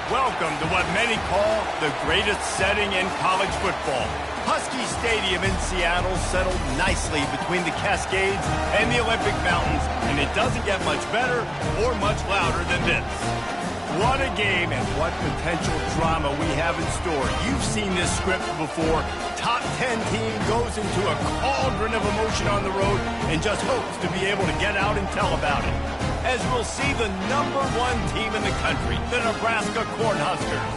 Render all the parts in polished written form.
Welcome to what many call the greatest setting in college football. Husky Stadium in Seattle settled nicely between the Cascades and the Olympic Mountains, and it doesn't get much better or much louder than this. What a game and what potential drama we have in store. You've seen this script before. Top 10 team goes into a cauldron of emotion on the road and just hopes to be able to get out and tell about it. As we'll see the #1 team in the country, the Nebraska Cornhuskers,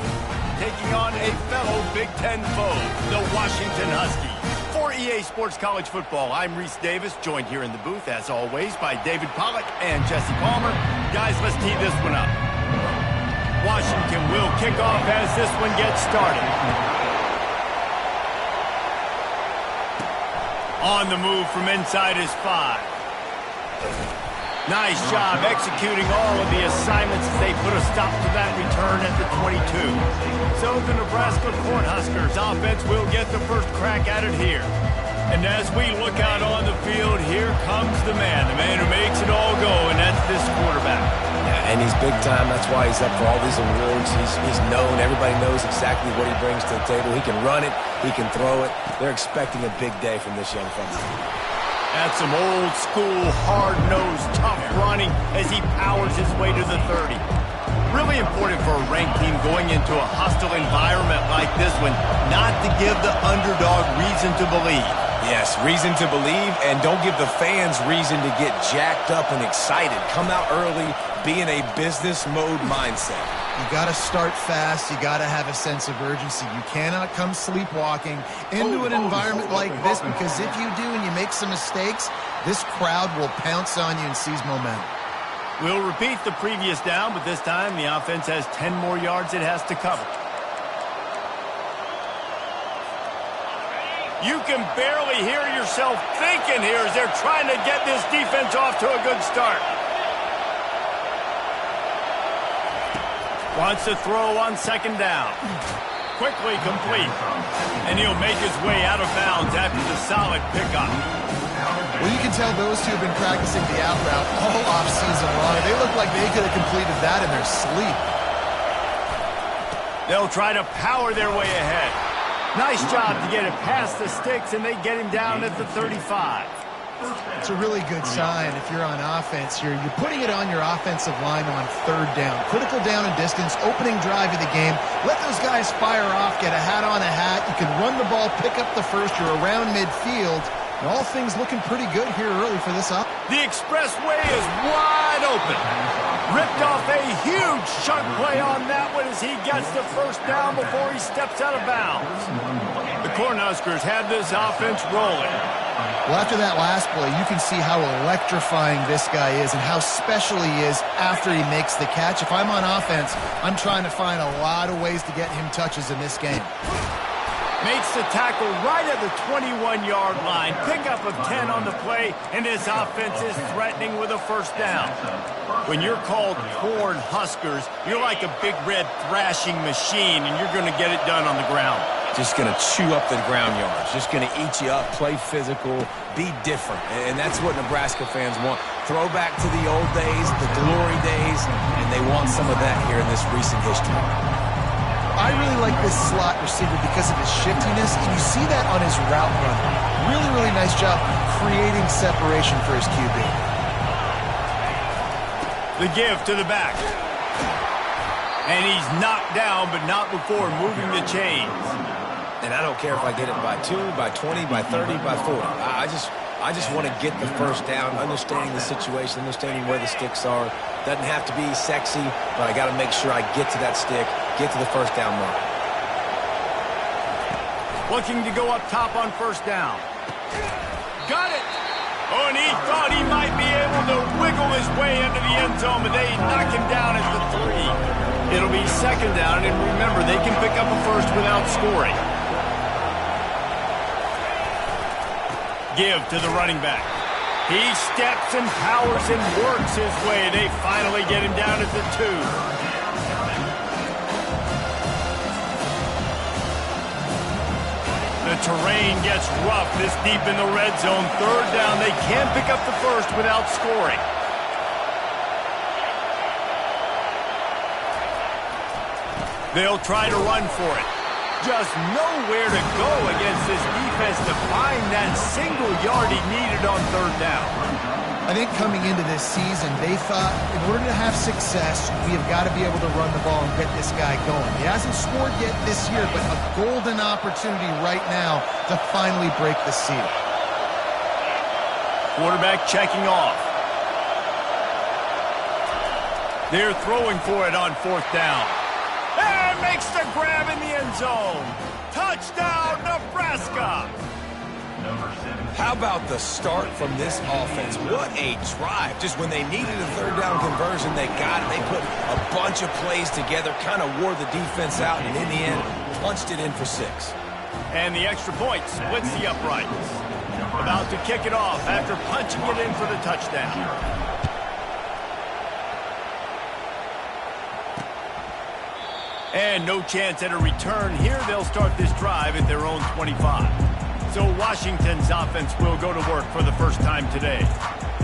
taking on a fellow Big Ten foe, the Washington Huskies. For EA Sports College Football, I'm Reese Davis, joined here in the booth, as always, by David Pollack and Jesse Palmer. Guys, let's tee this one up. Washington will kick off as this one gets started. On the move from inside his 5. Nice job executing all of the assignments as they put a stop to that return at the 22. So the Nebraska Cornhuskers offense will get the first crack at it here. And as we look out on the field, here comes the man who makes it all go, and that's this quarterback. Yeah, and he's big time. That's why he's up for all these awards. He's known. Everybody knows exactly what he brings to the table. He can run it. He can throw it. They're expecting a big day from this young fella. That's some old-school, hard-nosed, tough running as he powers his way to the 30. Really important for a ranked team going into a hostile environment like this one, not to give the underdog reason to believe. Yes, reason to believe, and don't give the fans reason to get jacked up and excited. Come out early, be in a business mode mindset. You got to start fast. You got to have a sense of urgency. You cannot come sleepwalking into an environment like this, because if you do and you make some mistakes, this crowd will pounce on you and seize momentum. We'll repeat the previous down, but this time the offense has 10 more yards it has to cover. You can barely hear yourself thinking here as they're trying to get this defense off to a good start. Wants to throw on second down. Quickly complete. And he'll make his way out of bounds after the solid pickup. Well, you can tell those two have been practicing the out route all offseason long. They look like they could have completed that in their sleep. They'll try to power their way ahead. Nice job to get it past the sticks, and they get him down at the 35. It's a really good sign if you're on offense here. You're putting it on your offensive line on third down. Critical down and distance, opening drive of the game. Let those guys fire off, get a hat on a hat. You can run the ball, pick up the first. You're around midfield. And all things looking pretty good here early for this up. The expressway is wide open. Ripped off a huge chunk play on that one as he gets the first down before he steps out of bounds. The Cornhuskers have this offense rolling. Well, after that last play, you can see how electrifying this guy is and how special he is after he makes the catch. If I'm on offense, I'm trying to find a lot of ways to get him touches in this game. Makes the tackle right at the 21-yard line. Pickup of 10 on the play, and this offense is threatening with a first down. When you're called Cornhuskers, you're like a big red thrashing machine, and you're going to get it done on the ground. Just going to chew up the ground yards. Just going to eat you up, play physical, be different. And that's what Nebraska fans want. Throwback to the old days, the glory days, and they want some of that here in this recent history. I really like this slot receiver because of his shiftiness, and you see that on his route run. Really, really nice job creating separation for his QB. The give to the back. And he's knocked down, but not before moving the chains. And I don't care if I get it by 2, by 20, by 30, by 40. I just want to get the first down, understanding the situation, understanding where the sticks are. Doesn't have to be sexy, but I got to make sure I get to that stick, get to the first down mark. Looking to go up top on first down. Got it! Oh, and he thought he might be able to wiggle his way into the end zone, but they knock him down at the 3. It'll be second down, and remember, they can pick up a first without scoring. Give to the running back. He steps and powers and works his way. They finally get him down at the 2. The terrain gets rough this deep in the red zone. Third down. They can't pick up the first without scoring. They'll try to run for it. Just nowhere to go against this defense to find that single yard he needed on third down. I think coming into this season, they thought in order to have success, we have got to be able to run the ball and get this guy going. He hasn't scored yet this year, but a golden opportunity right now to finally break the seal. Quarterback checking off. They're throwing for it on fourth down. And makes the grab in the end zone. Touchdown, Nebraska! How about the start from this offense? What a drive. Just when they needed a third down conversion, they got it. They put a bunch of plays together, kind of wore the defense out, and in the end, punched it in for 6. And the extra point splits the uprights. About to kick it off after punching it in for the touchdown. And no chance at a return here. They'll start this drive at their own 25. So Washington's offense will go to work for the first time today.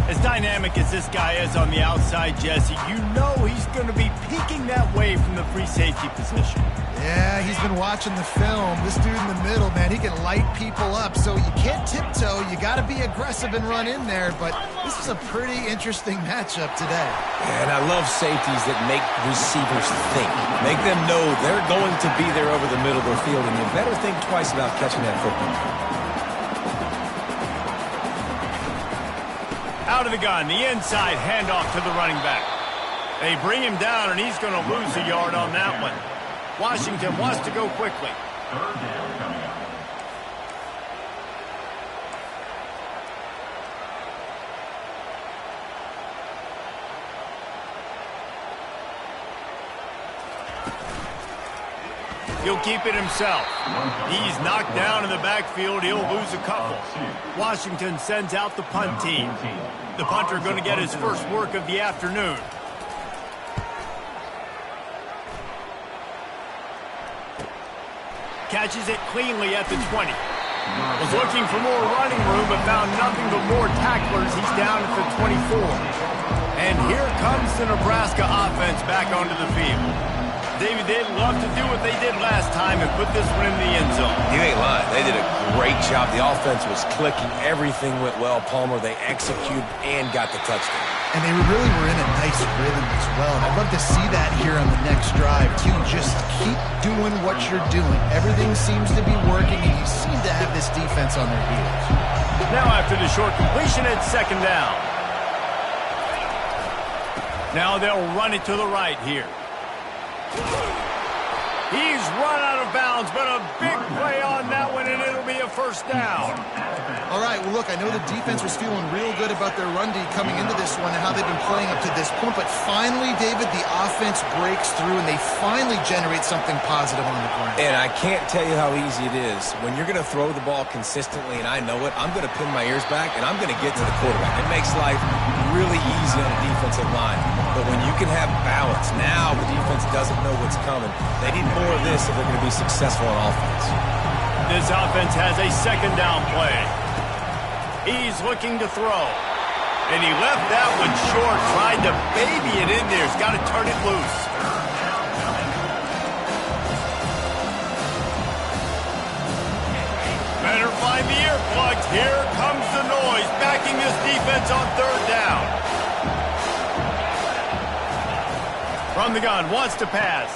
As dynamic as this guy is on the outside, Jesse, you know he's going to be peeking that way from the free safety position. Yeah, he's been watching the film. This dude in the middle, man, he can light people up. So you can't tiptoe. You got to be aggressive and run in there. But this is a pretty interesting matchup today. And I love safeties that make receivers think. Make them know they're going to be there over the middle of the field, and you better think twice about catching that football. Out of the gun, the inside handoff to the running back. They bring him down, and he's going to lose a yard on that one. Washington wants to go quickly. Third down coming up. He'll keep it himself. He's knocked down in the backfield. He'll lose a couple. Washington sends out the punt team. The punter going to get his first work of the afternoon. Catches it cleanly at the 20. Was looking for more running room, but found nothing but more tacklers. He's down at the 24. And here comes the Nebraska offense back onto the field. David, they'd love to do what they did last time and put this one in the end zone. You ain't lying. They did a great job. The offense was clicking. Everything went well. Palmer, they executed and got the touchdown. And they really were in a nice rhythm as well. And I'd love to see that here on the next drive, too. Just keep doing what you're doing. Everything seems to be working, and you seem to have this defense on their heels. Now after the short completion, it's second down. Now they'll run it to the right here. He's run out of bounds, but a big play on that one, and it'll be a first down. All right, well, look, I know the defense was feeling real good about their run D coming into this one and how they've been playing up to this point, but finally, David, the offense breaks through, and they finally generate something positive on the ground. And I can't tell you how easy it is. When you're going to throw the ball consistently, and I know it, I'm going to pin my ears back, and I'm going to get to the quarterback. It makes life really easy on the defensive line. But when you can have balance, now the defense doesn't know what's coming. They need more of this if they're going to be successful on offense. This offense has a second down play. He's looking to throw. And he left that one short, tried to baby it in there. He's got to turn it loose. Better find the earplugs. Here comes the noise, backing this defense on third down. From the gun, wants to pass.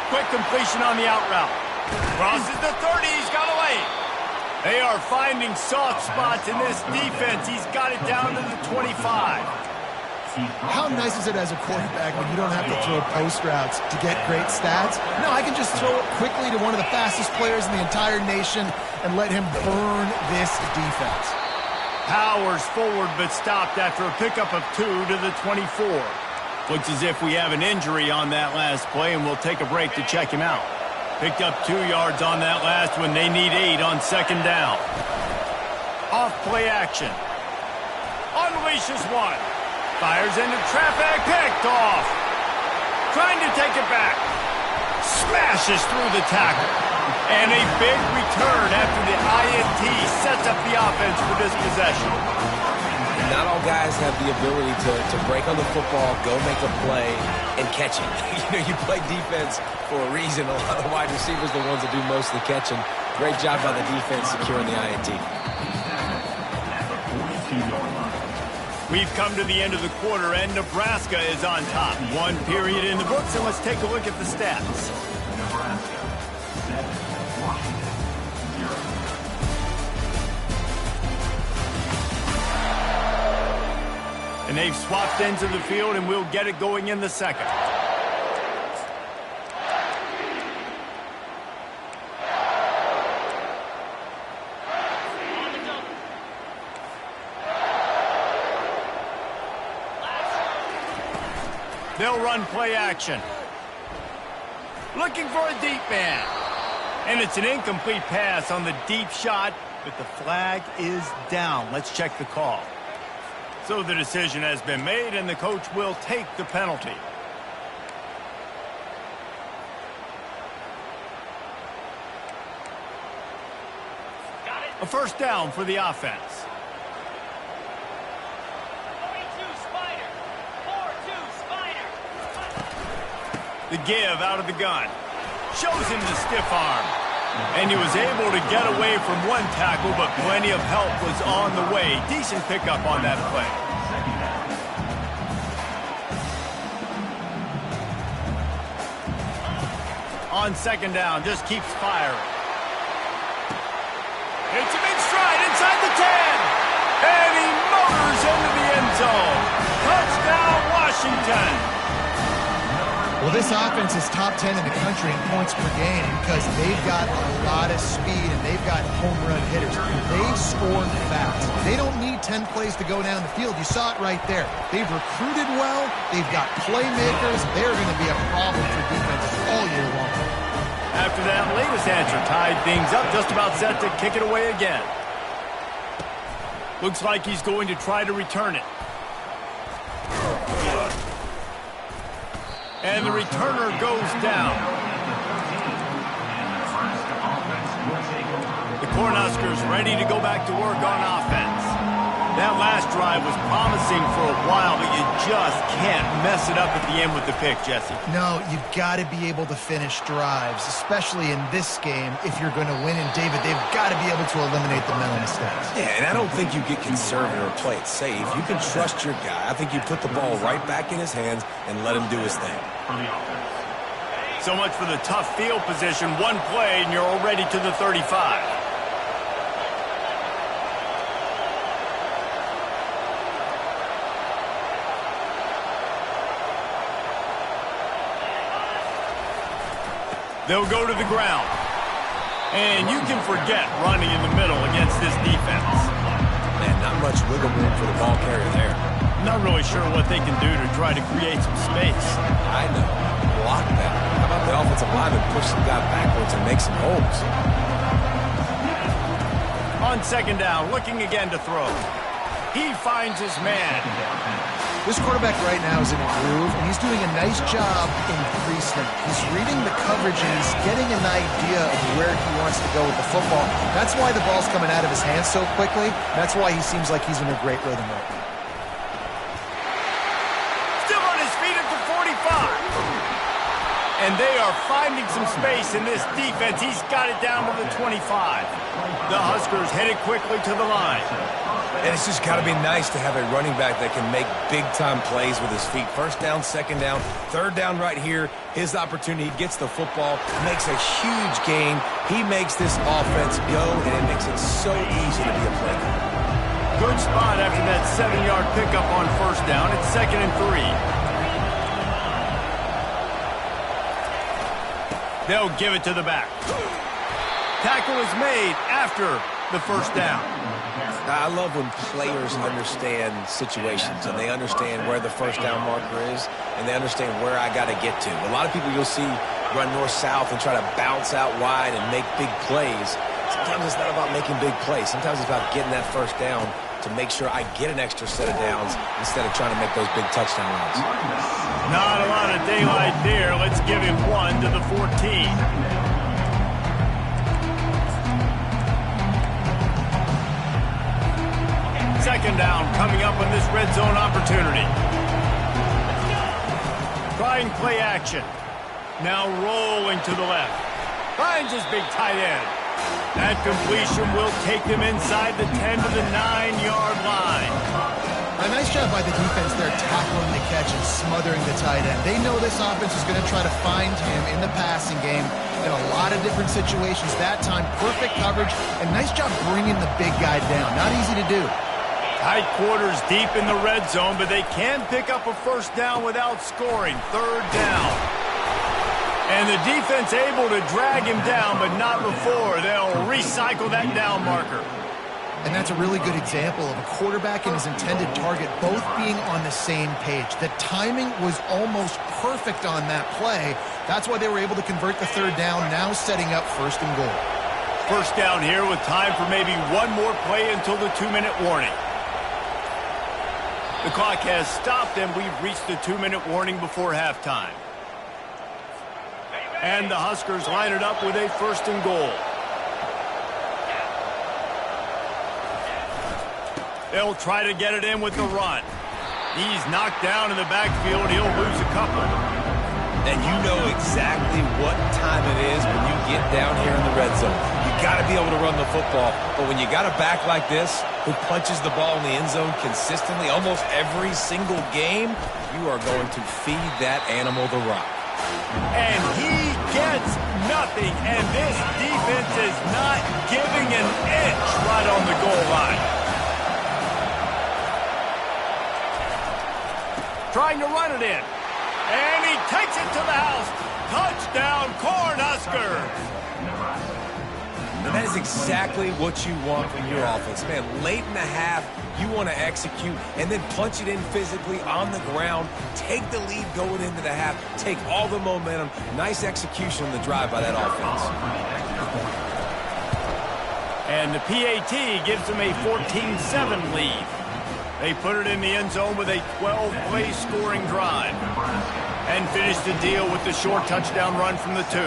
Quick completion on the out route. Crosses the 30, he's got away. They are finding soft spots in this defense. He's got it down to the 25. How nice is it as a quarterback when you don't have to throw post routes to get great stats? No, I can just throw it quickly to one of the fastest players in the entire nation and let him burn this defense. Powers forward, but stopped after a pickup of 2 to the 24. Looks as if we have an injury on that last play, and we'll take a break to check him out. Picked up 2 yards on that last one. They need 8 on second down. Off play action. Unleashes one. Fires into traffic. Picked off. Trying to take it back. Smashes through the tackle. And a big return after the INT sets up the offense for this possession. not all guys have the ability to break on the football, go make a play, and catch it. You play defense for a reason. A lot of wide receivers are the ones that do most of the catching. Great job by the defense securing the INT. We've come to the end of the quarter, and Nebraska is on top. 1 period in the books, and let's take a look at the stats. Nebraska 7, Washington 0. And they've swapped ends of the field, and we'll get it going in the second. They'll run play action. Looking for a deep man. And it's an incomplete pass on the deep shot, but the flag is down. Let's check the call. So the decision has been made, and the coach will take the penalty. A first down for the offense. The give out of the gun. Shows him the stiff arm. And he was able to get away from one tackle, but plenty of help was on the way. Decent pickup on that play. On second down, just keeps firing. It's him in stride inside the 10. And he motors into the end zone. Touchdown, Washington. Well, this offense is top 10 in the country in points per game because they've got a lot of speed and they've got home run hitters. They score fast. They don't need 10 plays to go down the field. You saw it right there. They've recruited well. They've got playmakers. They're going to be a problem for defenses all year long. After that latest answer tied things up, just about set to kick it away again. Looks like he's going to try to return it. And the returner goes down. The Cornhuskers ready to go back to work on offense. That last drive was promising for a while, but you just can't mess it up at the end with the pick, Jesse. No, you've got to be able to finish drives, especially in this game if you're going to win. And, David, they've got to be able to eliminate the mental mistakes. Yeah, and I don't think you get conservative or play it safe. You can trust your guy. I think you put the ball right back in his hands and let him do his thing. So much for the tough field position. One play, and you're already to the 35. They'll go to the ground. And you can forget running in the middle against this defense. Man, not much wiggle room for the ball carrier there. Not really sure what they can do to try to create some space. I know. Block that. How about the offensive lineman push some guy backwards and make some holes? On second down, looking again to throw. He finds his man. This quarterback right now is in a groove, and he's doing a nice job in pre-snap. He's reading the coverage, and he's getting an idea of where he wants to go with the football. That's why the ball's coming out of his hands so quickly. That's why he seems like he's in a great rhythm right now. Still on his feet at the 45. And they are finding some space in this defense. He's got it down to the 25. The Huskers headed quickly to the line. And it's just got to be nice to have a running back that can make big-time plays with his feet. First down, second down, third down right here. His opportunity, gets the football, makes a huge gain. He makes this offense go, and it makes it so easy to be a playmaker. Good spot after that 7-yard pickup on first down. It's 2nd and 3. They'll give it to the back. Tackle is made after the first down. I love when players understand situations and they understand where the first down marker is and they understand where I got to get to. A lot of people you'll see run north-south and try to bounce out wide and make big plays. Sometimes it's not about making big plays. Sometimes it's about getting that first down to make sure I get an extra set of downs instead of trying to make those big touchdown runs. Not a lot of daylight there. Let's give him one to the 14. Second down coming up on this red zone opportunity. Trying play action. Now rolling to the left. Finds his big tight end. That completion will take them inside the 10 to the 9-yard line. A nice job by the defense there tackling the catch and smothering the tight end. They know this offense is going to try to find him in the passing game in a lot of different situations. That time, perfect coverage, and nice job bringing the big guy down. Not easy to do. Tight quarters deep in the red zone, but they can pick up a first down without scoring. Third down. And the defense able to drag him down, but not before. They'll recycle that down marker. And that's a really good example of a quarterback and his intended target both being on the same page. The timing was almost perfect on that play. That's why they were able to convert the third down, now setting up first and goal. First down here with time for maybe one more play until the 2-minute warning. The clock has stopped, and we've reached the 2-minute warning before halftime. And the Huskers line it up with a first and goal. They'll try to get it in with the run. He's knocked down in the backfield. He'll lose a couple. And you know exactly what time it is when you get down here in the red zone. You got to be able to run the football. But when you got a back like this who punches the ball in the end zone consistently almost every single game, you are going to feed that animal the rock. And he gets nothing. And this defense is not giving an inch right on the goal line. Trying to run it in. And he takes it to the house. Touchdown, Cornhuskers. And that is exactly what you want from your offense. Man, late in the half, you want to execute and then punch it in physically on the ground. Take the lead going into the half. Take all the momentum. Nice execution on the drive by that offense. And the PAT gives them a 14-7 lead. They put it in the end zone with a 12-play scoring drive. And finish the deal with the short touchdown run from the 2.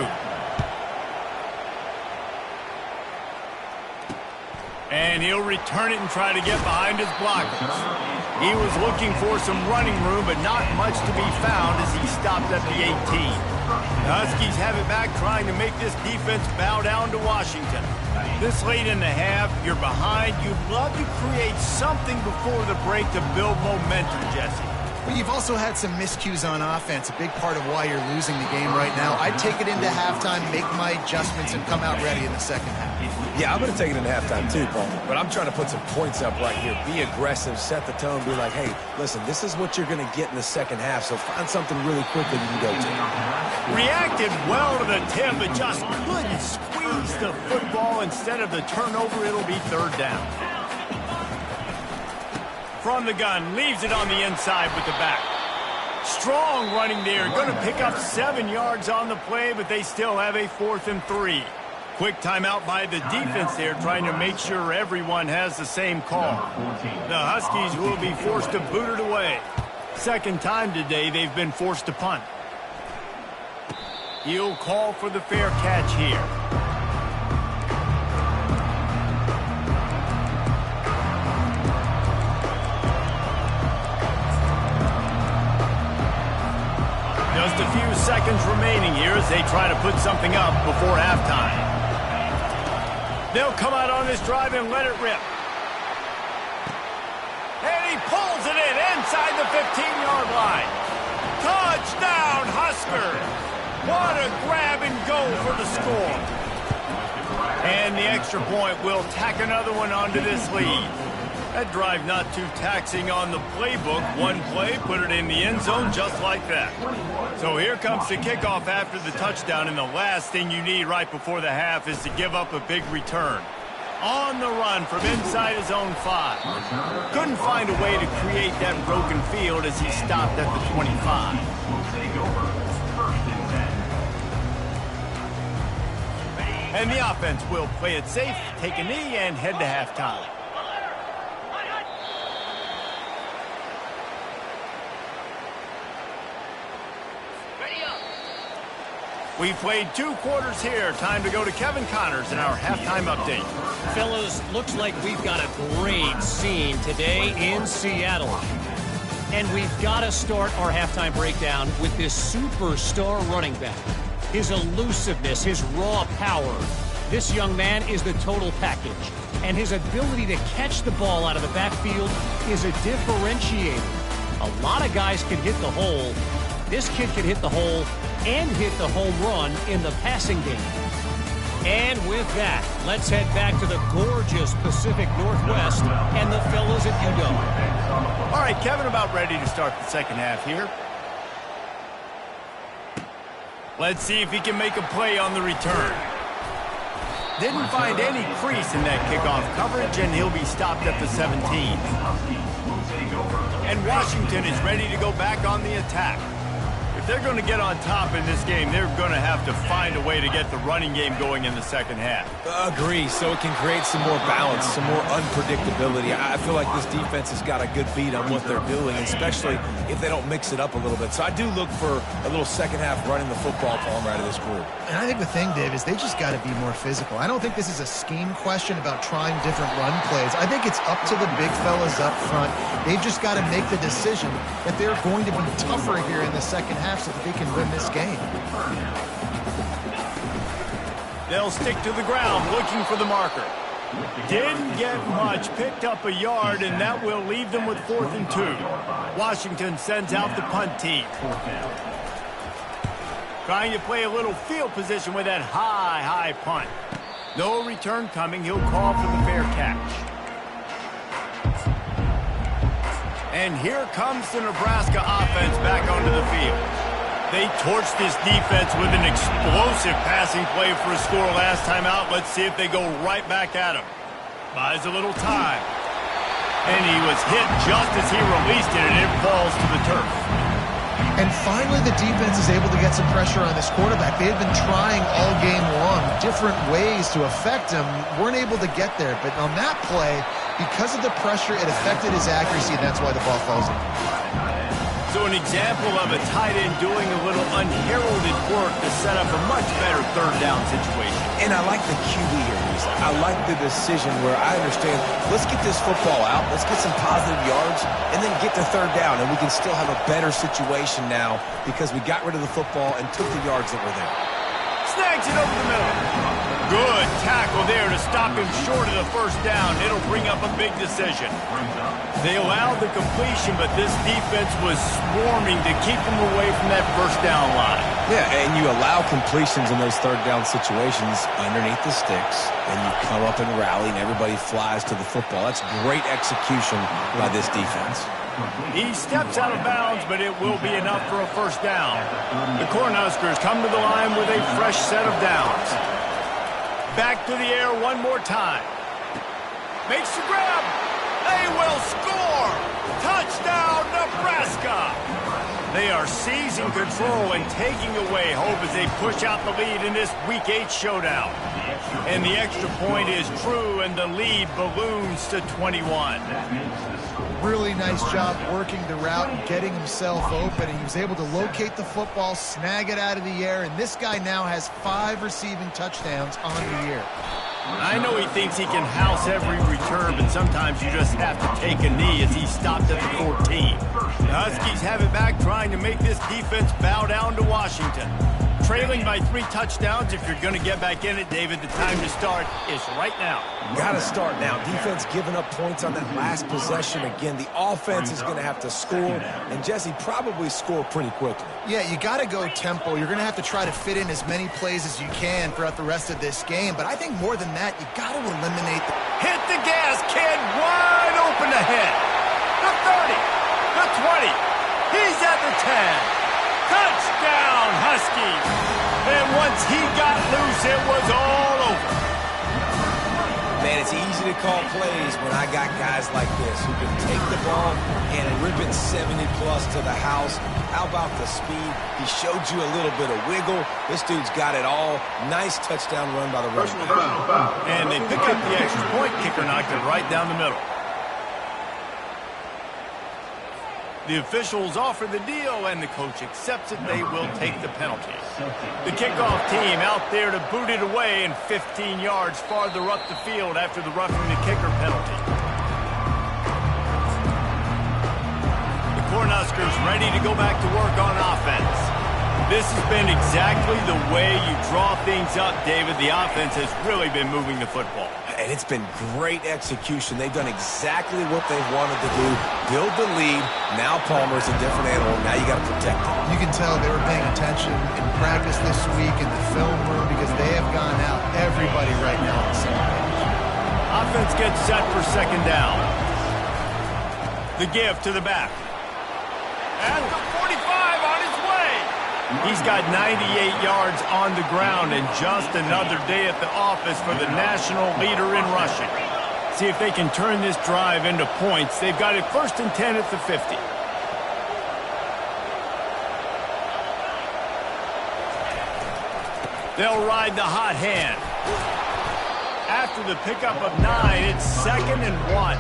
And he'll return it and try to get behind his blockers. He was looking for some running room, but not much to be found as he stopped at the 18. The Huskies have it back, trying to make this defense bow down to Washington. This late in the half, you're behind. You'd love to create something before the break to build momentum, Jesse. But you've also had some miscues on offense, a big part of why you're losing the game right now. I'd take it into halftime, make my adjustments, and come out ready in the second half. Yeah, I'm going to take it into halftime too, Paul. But I'm trying to put some points up right here. Be aggressive, set the tone, be like, hey, listen, this is what you're going to get in the second half, so find something really quick that you can go to. Reacted well to the tip, but just couldn't squeeze the football. Instead of the turnover, it'll be third down. From the gun, leaves it on the inside with the back. Strong running there. Going to pick up 7 yards on the play, but they still have a 4th and 3. Quick timeout by the defense there, trying to make sure everyone has the same call. The Huskies will be forced to boot it away. Second time today they've been forced to punt. He'll call for the fair catch here. Just a few seconds remaining here as they try to put something up before halftime. They'll come out on this drive and let it rip. And he pulls it in inside the 15-yard line. Touchdown, Huskers! What a grab and go for the score. And the extra point will tack another one onto this lead. That drive not too taxing on the playbook. One play, put it in the end zone just like that. So here comes the kickoff after the touchdown, and the last thing you need right before the half is to give up a big return. On the run from inside his own 5. Couldn't find a way to create that broken field as he stopped at the 25. And the offense will play it safe, take a knee, and head to halftime. We played 2 quarters here. Time to go to Kevin Connors in our halftime update. Fellas, looks like we've got a great scene today in Seattle. And we've got to start our halftime breakdown with this superstar running back. His elusiveness, his raw power. This young man is the total package. And his ability to catch the ball out of the backfield is a differentiator. A lot of guys can hit the hole. This kid can hit the hole and hit the home run in the passing game. And with that, let's head back to the gorgeous Pacific Northwest and the fellas at UW. All right, Kevin, about ready to start the second half here. Let's see if he can make a play on the return. Didn't find any crease in that kickoff coverage, and he'll be stopped at the 17. And Washington is ready to go back on the attack. If they're going to get on top in this game, they're going to have to find a way to get the running game going in the second half. Agree, so it can create some more balance, some more unpredictability. I feel like this defense has got a good beat on what they're doing, especially if they don't mix it up a little bit. So I do look for a little second half running the football from right of this group. And I think the thing, Dave, is they just got to be more physical. I don't think this is a scheme question about trying different run plays. I think it's up to the big fellas up front. They've just got to make the decision that they're going to be tougher here in the second half so that they can win this game. They'll stick to the ground looking for the marker. Didn't get much, picked up a yard, and that will leave them with 4th and 2. Washington sends out the punt team. Trying to play a little field position with that high punt. No return coming. He'll call for the fair catch. And here comes the Nebraska offense back onto the field. They torched this defense with an explosive passing play for a score last time out. Let's see if they go right back at him. Buys a little time. And he was hit just as he released it, and it falls to the turf. And finally, the defense is able to get some pressure on this quarterback. They've been trying all game long different ways to affect him. Weren't able to get there. But on that play, because of the pressure, it affected his accuracy, and that's why the ball falls in. So an example of a tight end doing a little unheralded work to set up a much better third down situation. And I like the QB here, Lisa. I like the decision where I understand, let's get this football out, let's get some positive yards, and then get to third down, and we can still have a better situation now because we got rid of the football and took the yards that were there. Snags it over the middle. Good tackle there to stop him short of the first down. It'll bring up a big decision. They allowed the completion, but this defense was swarming to keep them away from that first down line. Yeah, and you allow completions in those third down situations underneath the sticks, and you come up and rally, and everybody flies to the football. That's great execution by this defense. He steps out of bounds, but it will be enough for a first down. The Cornhuskers come to the line with a fresh set of downs. Back to the air one more time. Makes the grab. They will score. Touchdown, Nebraska. They are seizing control and taking away hope as they push out the lead in this Week 8 showdown. And the extra point is true, and the lead balloons to 21. Really nice job working the route and getting himself open. And he was able to locate the football, snag it out of the air, and this guy now has 5 receiving touchdowns on the year. I know he thinks he can house every return, but sometimes you just have to take a knee as he stopped at the 14. The Huskies have it back, trying to make this defense bow down to Washington. Trailing by 3 touchdowns. If you're going to get back in it, David, the time to start is right now. Got to start now. Defense giving up points on that last possession. Again, the offense is going to have to score, and Jesse probably score pretty quickly. Yeah, you got to go tempo. You're going to have to try to fit in as many plays as you can throughout the rest of this game. But I think more than that, you got to eliminate the... Hit the gas, kid. Wide open ahead. The 30. The 20. He's at the 10. Touchdown, Huskies. And once he got loose, it was all over. Man, it's easy to call plays when I got guys like this who can take the ball and rip it 70-plus to the house. How about the speed? He showed you a little bit of wiggle. This dude's got it all. Nice touchdown run by the running back. And they pick up the extra point. Kicker knocked it right down the middle. The officials offer the deal, and the coach accepts it. They will take the penalty. The kickoff team out there to boot it away and 15 yards farther up the field after the roughing the kicker penalty. The Cornhuskers ready to go back to work on offense. This has been exactly the way you draw things up, David. The offense has really been moving the football. And it's been great execution. They've done exactly what they've wanted to do. Build the lead. Now Palmer's a different animal. Now you got to protect him. You can tell they were paying attention in practice this week in the film room because they have gone out. Everybody right now on the same page. Offense gets set for second down. The give to the back. At the 45 on his way. He's got 98 yards on the ground and just another day at the office for the national leader in rushing. See if they can turn this drive into points. They've got it 1st and 10 at the 50. They'll ride the hot hand. After the pickup of 9, it's 2nd and 1.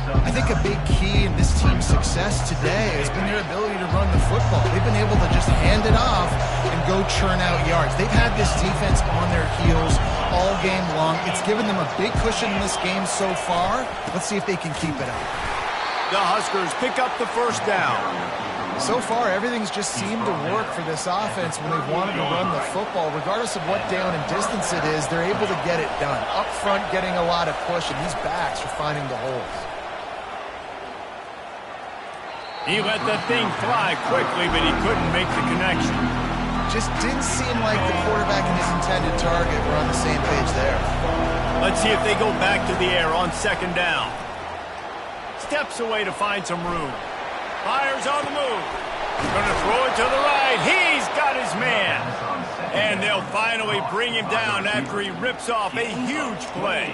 I think a big key in this team's success today has been their ability to run the football. They've been able to just hand it off and go churn out yards. They've had this defense on their heels all game long. It's given them a big cushion in this game so far. Let's see if they can keep it up. The Huskers pick up the 1st down. So far, everything's just seemed to work for this offense when they've wanted to run the football. Regardless of what down and distance it is, they're able to get it done. Up front, getting a lot of push, and these backs are finding the holes. He let that thing fly quickly, but he couldn't make the connection. Just didn't seem like the quarterback and his intended target were on the same page there. Let's see if they go back to the air on 2nd down. Steps away to find some room. Fires on the move. Going to throw it to the right. He's got his man. And they'll finally bring him down after he rips off a huge play.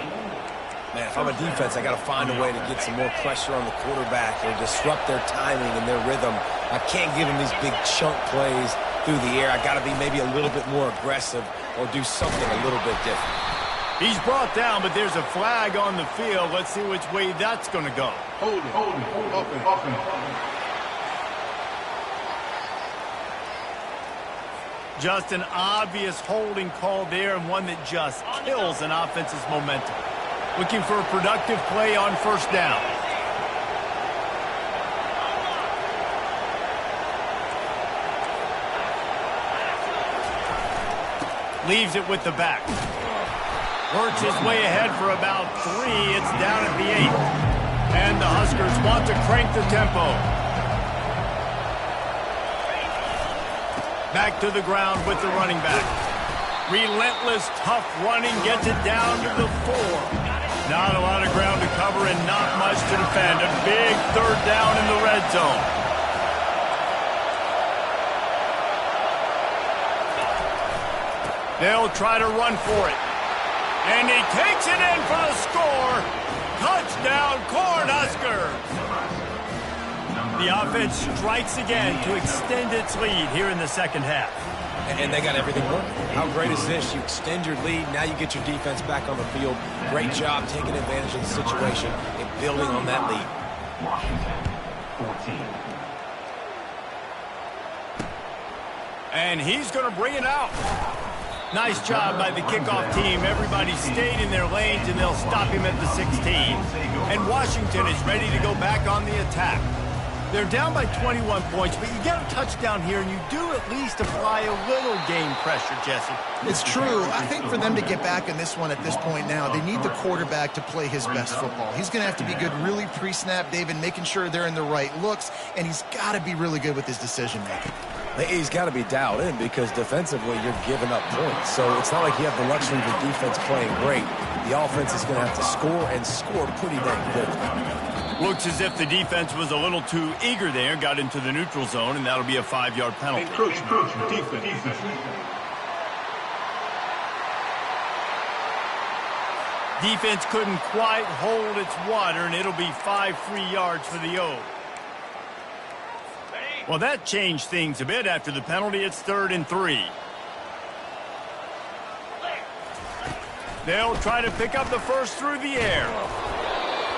Man, if I'm a defense, I got to find a way to get some more pressure on the quarterback or disrupt their timing and their rhythm. I can't give them these big chunk plays through the air. I got to be maybe a little bit more aggressive or do something a little bit different. He's brought down, but there's a flag on the field. Let's see which way that's going to go. Hold it, open. Just an obvious holding call there, and one that just kills an offense's momentum. Looking for a productive play on 1st down. Leaves it with the back. Works his way ahead for about 3. It's down at the 8. And the Huskers want to crank the tempo. Back to the ground with the running back. Relentless, tough running gets it down to the 4. Not a lot of ground to cover and not much to defend. A big 3rd down in the red zone. They'll try to run for it. And he takes it in for the score. Touchdown, Cornhuskers. The offense strikes again to extend its lead here in the 2nd half. And they got everything working. How great is this? You extend your lead. Now you get your defense back on the field. Great job taking advantage of the situation and building on that lead. Washington, 14. And he's going to bring it out. Nice job by the kickoff team. Everybody stayed in their lanes, and they'll stop him at the 16. And Washington is ready to go back on the attack. They're down by 21 points, but you get a touchdown here, and you do at least apply a little game pressure, Jesse. It's true. I think for them to get back in this one at this point now, they need the quarterback to play his best football. He's going to have to be good really pre-snap, David, making sure they're in the right looks, and he's got to be really good with his decision-making. He's got to be dialed in because defensively you're giving up points. So it's not like you have the luxury of the defense playing great. The offense is going to have to score and score pretty dang quickly. Looks as if the defense was a little too eager there, got into the neutral zone, and that'll be a 5-yard penalty. Encroachment, defense. Defense couldn't quite hold its water, and it'll be 5 free yards for the O. Well, that changed things a bit after the penalty. It's 3rd and 3. They'll try to pick up the first through the air.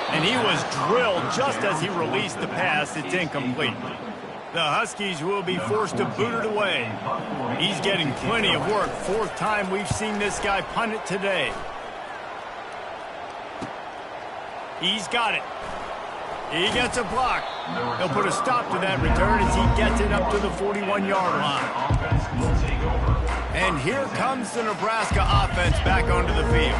And he was drilled just as he released the pass. It's incomplete. The Huskies will be forced to boot it away. He's getting plenty of work. Fourth time we've seen this guy punt it today. He's got it. He gets a block. He'll put a stop to that return as he gets it up to the 41-yard line. And here comes the Nebraska offense back onto the field.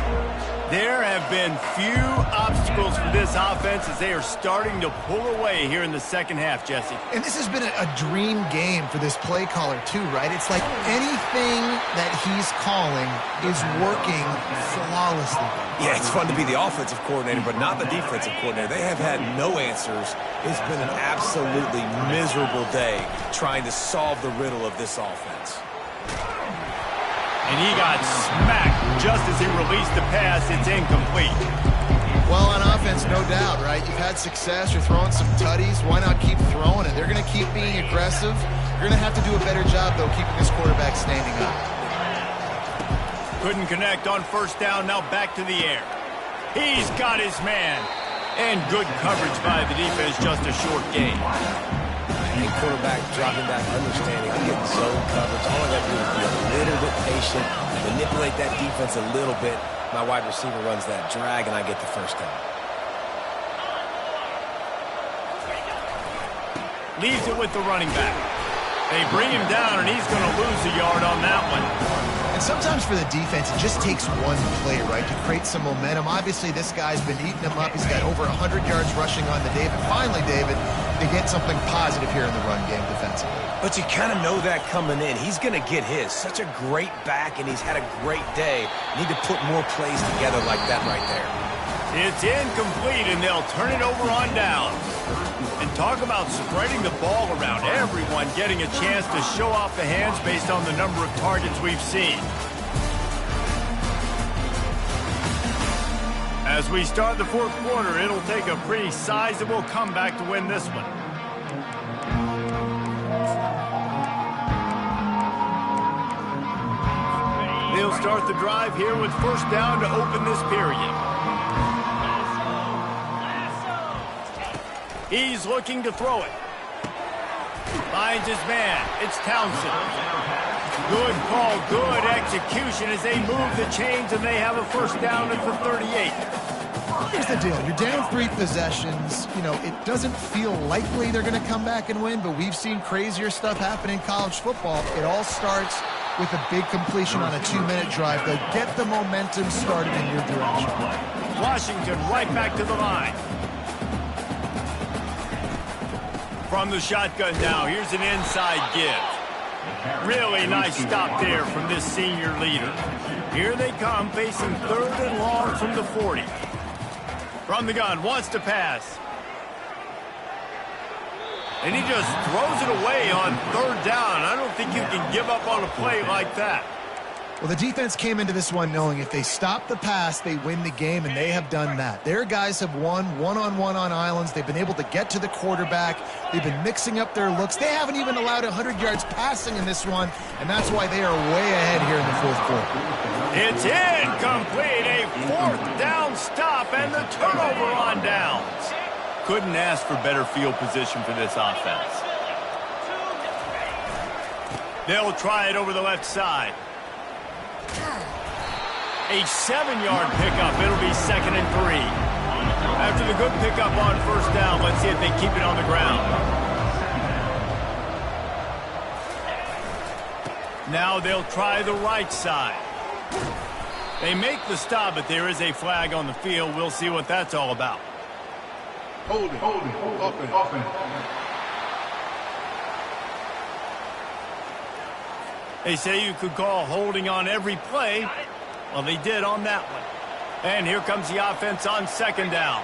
There have been few obstacles for this offense as they are starting to pull away here in the second half, Jesse. And this has been a dream game for this play caller too, right? It's like anything that he's calling is working flawlessly. Yeah, it's fun to be the offensive coordinator, but not the defensive coordinator. They have had no answers. It's been an absolutely miserable day trying to solve the riddle of this offense. And he got smacked just as he released the pass. It's incomplete. Well, on offense, no doubt, right? You've had success. You're throwing some tutties. Why not keep throwing it? They're going to keep being aggressive. You're going to have to do a better job, though, keeping this quarterback standing up. Couldn't connect on first down. Now back to the air. He's got his man. And good coverage by the defense. Just a short gain. And quarterback dropping back, understanding, I'm getting zone coverage. All I got to do is be a little bit patient, manipulate that defense a little bit. My wide receiver runs that drag, and I get the first down. Leaves it with the running back. They bring him down, and he's going to lose a yard on that one. And sometimes for the defense, it just takes one play, right, to create some momentum. Obviously, this guy's been eating them up. He's got over 100 yards rushing on the David. Finally, David, they get something positive here in the run game defensively. But you kind of know that coming in. He's going to get his. Such a great back, and he's had a great day. Need to put more plays together like that right there. It's incomplete, and they'll turn it over on down. And talk about spreading the ball around. Everyone getting a chance to show off the hands based on the number of targets we've seen. As we start the fourth quarter, it'll take a pretty sizable comeback to win this one. They'll start the drive here with first down to open this period. He's looking to throw it. Finds his man. It's Townsend. Good call, good execution as they move the chains, and they have a first down at the 38. Here's the deal. You're down 3 possessions. You know, it doesn't feel likely they're going to come back and win, but we've seen crazier stuff happen in college football. It all starts with a big completion on a 2-minute drive. They'll get the momentum started in your direction. Washington right back to the line. From the shotgun now, here's an inside give. Really nice stop there from this senior leader. Here they come, facing third and long from the 40. From the gun, wants to pass. And he just throws it away on third down. I don't think you can give up on a play like that. Well, the defense came into this one knowing if they stop the pass, they win the game, and they have done that. Their guys have won one-on-one on islands. They've been able to get to the quarterback. They've been mixing up their looks. They haven't even allowed 100 yards passing in this one, and that's why they are way ahead here in the fourth quarter. It's incomplete. A fourth down stop and the turnover on downs. Couldn't ask for better field position for this offense. They'll try it over the left side. A 7-yard pickup. It'll be 2nd and 3. After the good pickup on first down, let's see if they keep it on the ground. Now they'll try the right side. They make the stop, but there is a flag on the field. We'll see what that's all about. Holding, offense. They say you could call holding on every play. Well, they did on that one. And here comes the offense on second down.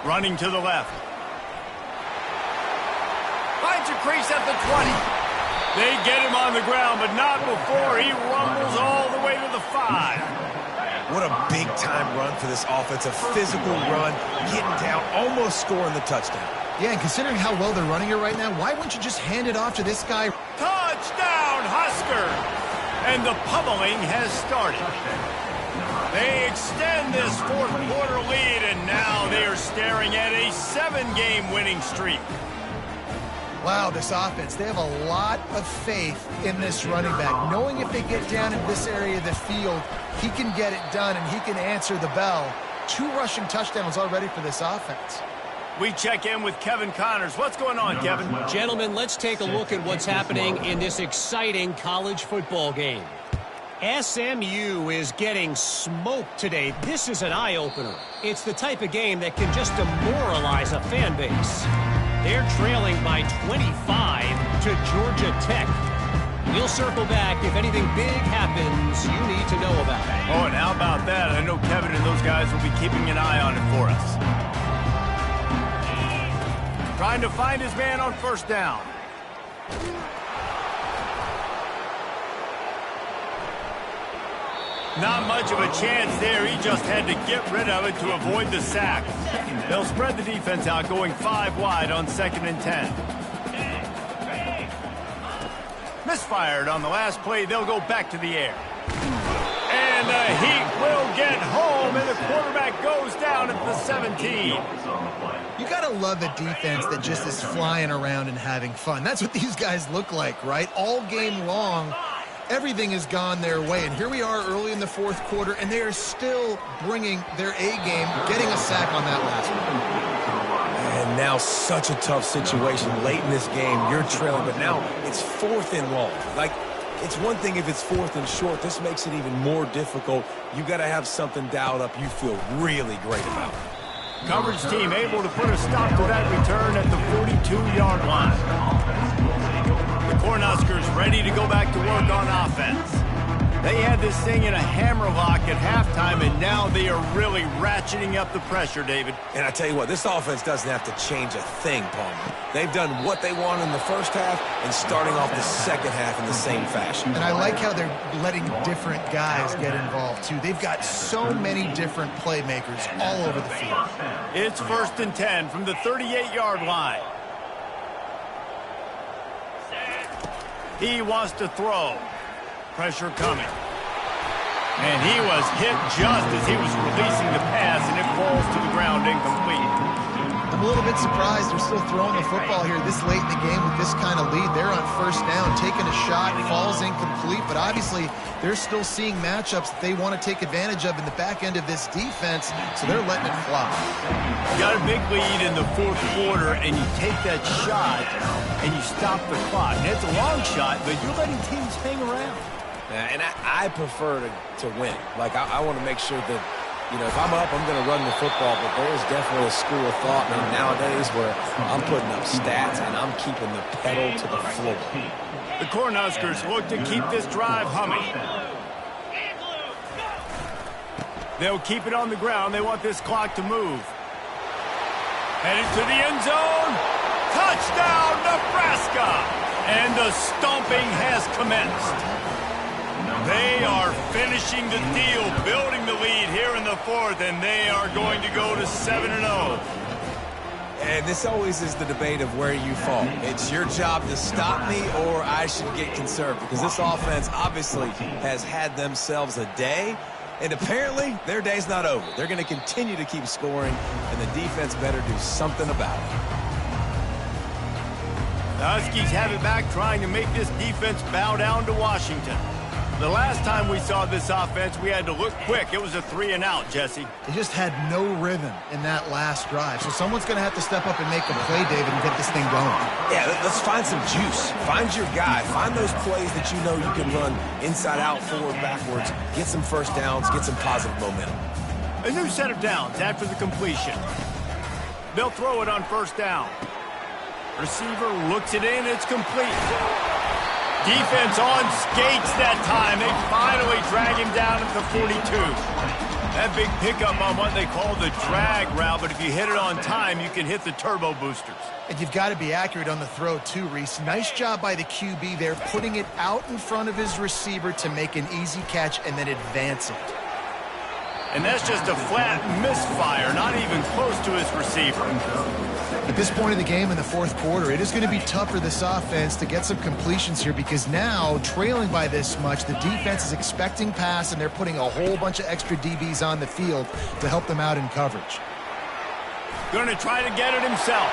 Running to the left. Finds a crease at the 20. They get him on the ground, but not before he rumbles all the way to the 5. What a big-time run for this offense. A physical run, getting down, almost scoring the touchdown. Yeah, and considering how well they're running it right now, why wouldn't you just hand it off to this guy? Touchdown, Husker! And the pummeling has started. They extend this fourth quarter lead, and now they are staring at a 7-game winning streak. Wow, this offense, they have a lot of faith in this running back, knowing if they get down in this area of the field, he can get it done and he can answer the bell. 2 rushing touchdowns already for this offense. We check in with Kevin Connors. What's going on, Kevin? Gentlemen, let's take a look at what's happening in this exciting college football game. SMU is getting smoked today. This is an eye-opener. It's the type of game that can just demoralize a fan base. They're trailing by 25 to Georgia Tech. We'll circle back if anything big happens you need to know about. Oh, and how about that? I know Kevin and those guys will be keeping an eye on it for us. Trying to find his man on first down. Not much of a chance there. He just had to get rid of it to avoid the sack. They'll spread the defense out, going 5 wide on 2nd and 10. Misfired on the last play. They'll go back to the air. And the Heat will get home, and the quarterback goes down at the 17. You got to love a defense that just is flying around and having fun. That's what these guys look like, right? All game long, everything has gone their way. And here we are early in the fourth quarter, and they are still bringing their A game, getting a sack on that last one. And now such a tough situation late in this game. You're trailing, but now it's 4th and long. Like, it's one thing if it's 4th and short. This makes it even more difficult. You got to have something dialed up you feel really great about. Coverage team able to put a stop to that return at the 42-yard line. The Cornhuskers ready to go back to work on offense. They had this thing in a hammerlock at halftime, and now they are really ratcheting up the pressure, David. And I tell you what, this offense doesn't have to change a thing, Palmer. They've done what they want in the first half and starting off the second half in the same fashion. And I like how they're letting different guys get involved, too. They've got so many different playmakers all over the field. It's 1st and 10 from the 38-yard line. He wants to throw. Pressure coming. And he was hit just as he was releasing the pass, and it falls to the ground incomplete. I'm a little bit surprised they're still throwing the football here this late in the game with this kind of lead. They're on first down, taking a shot, falls incomplete, but obviously they're still seeing matchups that they want to take advantage of in the back end of this defense, so they're letting it fly. You got a big lead in the fourth quarter, and you take that shot, and you stop the clock. And it's a long shot, but you're letting teams hang around. And I prefer to win. Like, I want to make sure that, you know, if I'm up, I'm going to run the football, but there is definitely a school of thought nowadays where I'm putting up stats and I'm keeping the pedal to the floor. The Cornhuskers look to keep this drive humming. They'll keep it on the ground. They want this clock to move. Headed to the end zone. Touchdown, Nebraska! And the stomping has commenced. They are finishing the deal, building the lead here in the fourth, and they are going to go to 7-0. And this always is the debate of where you fall. It's your job to stop me, or I should get conserved, because this offense obviously has had themselves a day, and apparently their day's not over. They're going to continue to keep scoring, and the defense better do something about it. The Huskies have it back, trying to make this defense bow down to Washington. The last time we saw this offense, we had to look quick. It was a 3-and-out, Jesse. They just had no rhythm in that last drive. So someone's going to have to step up and make a play, David, and get this thing going. Yeah, let's find some juice. Find your guy. Find those plays that you know you can run inside out, forward, backwards. Get some first downs. Get some positive momentum. A new set of downs after the completion. They'll throw it on first down. Receiver looks it in. It's complete. Defense on skates that time. They finally drag him down at the 42. That big pickup on what they call the drag route, but if you hit it on time, you can hit the turbo boosters. And you've got to be accurate on the throw too, Reese. Nice job by the QB there, putting it out in front of his receiver to make an easy catch and then advance it. And that's just a flat misfire, not even close to his receiver. At this point of the game in the fourth quarter, it is going to be tough for this offense to get some completions here because now, trailing by this much, the defense is expecting pass, and they're putting a whole bunch of extra DBs on the field to help them out in coverage. Going to try to get it himself.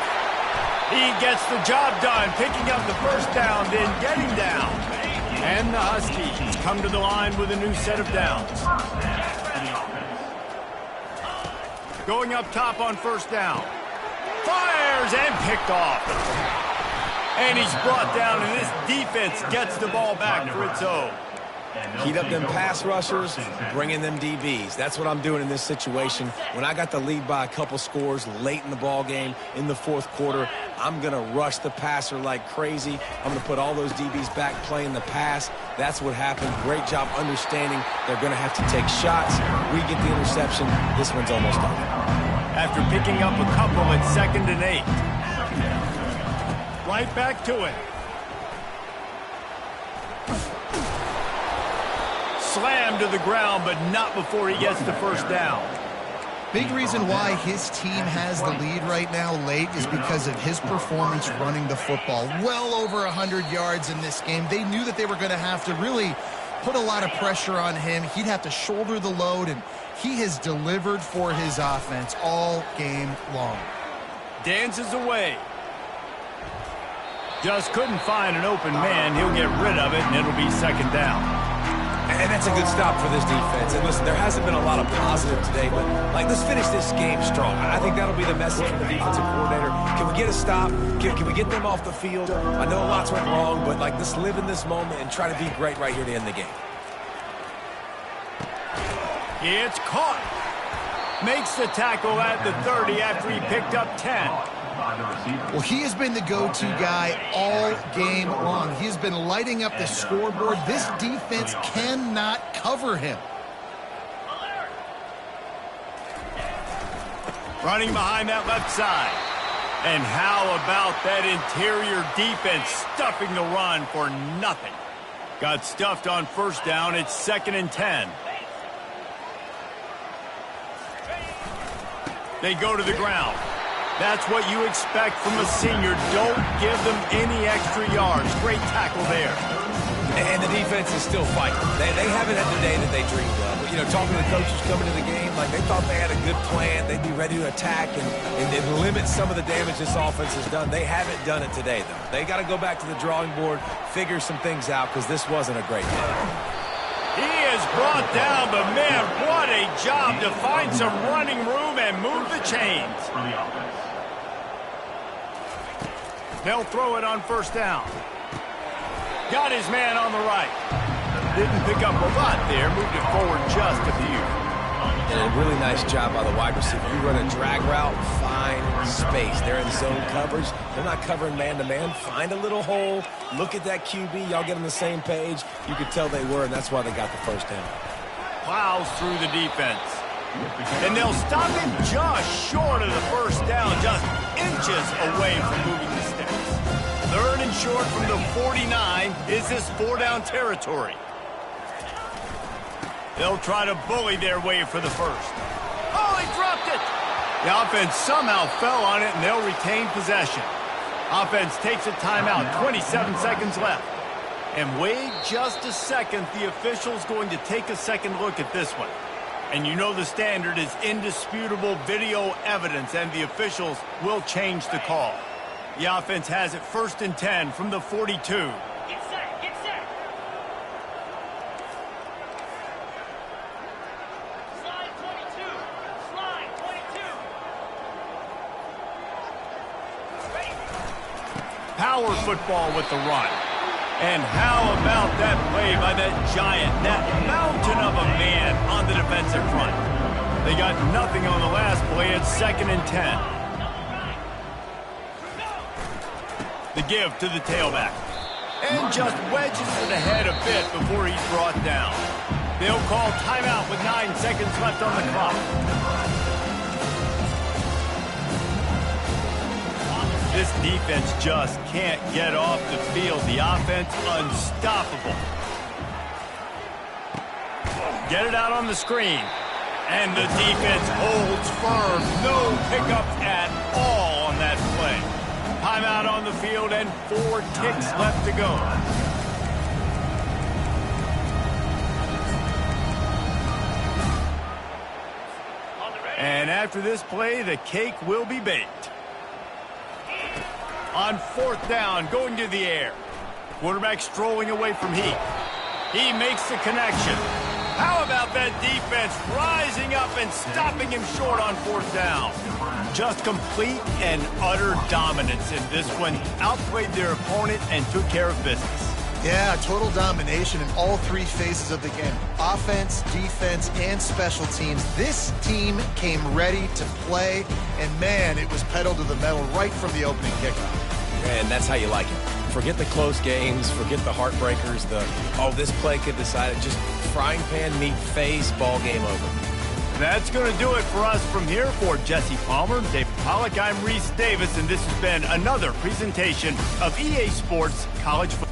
He gets the job done, picking up the first down, then getting down. And the Huskies come to the line with a new set of downs. Going up top on first down. Fires and picked off. And he's brought down, and this defense gets the ball back for its own. Heat up them pass rushers, bring in them DBs. That's what I'm doing in this situation. When I got the lead by a couple scores late in the ball game in the fourth quarter, I'm going to rush the passer like crazy. I'm going to put all those DBs back playing the pass. That's what happened. Great job understanding they're going to have to take shots. We get the interception. This one's almost done. After picking up a couple at 2nd and 8. Right back to it. Slammed to the ground, but not before he gets the first down. Big reason why his team has the lead right now late is because of his performance running the football. Well over 100 yards in this game. They knew that they were going to have to really put a lot of pressure on him. He'd have to shoulder the load, and he has delivered for his offense all game long. Dances away. Just couldn't find an open man. He'll get rid of it, and it'll be 2nd down. And that's a good stop for this defense. And listen, there hasn't been a lot of positive today, but, let's finish this game strong. I think that'll be the message from the defensive coordinator. Can we get a stop? Can we get them off the field? I know lots went wrong, but, let's live in this moment and try to be great right here to end the game. It's caught. Makes the tackle at the 30 after he picked up 10. Well, he has been the go-to guy all game long. He has been lighting up the scoreboard. This defense cannot cover him. Running behind that left side. And how about that interior defense stuffing the run for nothing? Got stuffed on first down. It's 2nd and 10. They go to the ground. That's what you expect from a senior. Don't give them any extra yards. Great tackle there. And the defense is still fighting. They haven't had the day that they dreamed of. But, talking to the coaches coming to the game, they thought they had a good plan. They'd be ready to attack and limit some of the damage this offense has done. They haven't done it today, though. They got to go back to the drawing board, figure some things out, because this wasn't a great day. He is brought down, but, man, what a job to find some running room and move the chains. They'll throw it on first down. Got his man on the right. Didn't pick up a lot there. Moved it forward just a few. And a really nice job by the wide receiver. You run a drag route, find space. They're in zone coverage. They're not covering man-to-man. Find a little hole. Look at that QB. Y'all get on the same page. You could tell they were, and that's why they got the first down. Plows through the defense. And they'll stop him just short of the first down, just inches away from moving the sticks. 3rd and short from the 49. Is this 4-down territory? They'll try to bully their way for the first. Oh, he dropped it! The offense somehow fell on it, and they'll retain possession. Offense takes a timeout, 27 seconds left. And wait just a second, the official's going to take a second look at this one. And you know the standard is indisputable video evidence, and the officials will change the call. The offense has it 1st and 10 from the 42. Get set, get set. Slide 22. Slide 22. Ready. Power football with the run. And how about that play by that giant, that mountain of a man on the defensive front? They got nothing on the last play. It's 2nd and 10. The give to the tailback. And just wedges it ahead a bit before he's brought down. They'll call timeout with 9 seconds left on the clock. This defense just can't get off the field. The offense unstoppable. Get it out on the screen. And the defense holds firm. No pickups at all on that timeout on the field and 4 ticks left to go. And after this play, the cake will be baked. On 4th down, going to the air. Quarterback strolling away from Heat. He makes the connection. How about that defense rising up and stopping him short on 4th down? Just complete and utter dominance in this one. Outplayed their opponent and took care of business. Yeah, total domination in all 3 phases of the game. Offense, defense, and special teams. This team came ready to play, and man, it was pedal to the metal right from the opening kickoff. And that's how you like it. Forget the close games, forget the heartbreakers, this play could decide it. Just frying pan meet face, ball game over. That's going to do it for us from here. For Jesse Palmer, David Pollack, I'm Reese Davis, and this has been another presentation of EA Sports College Football.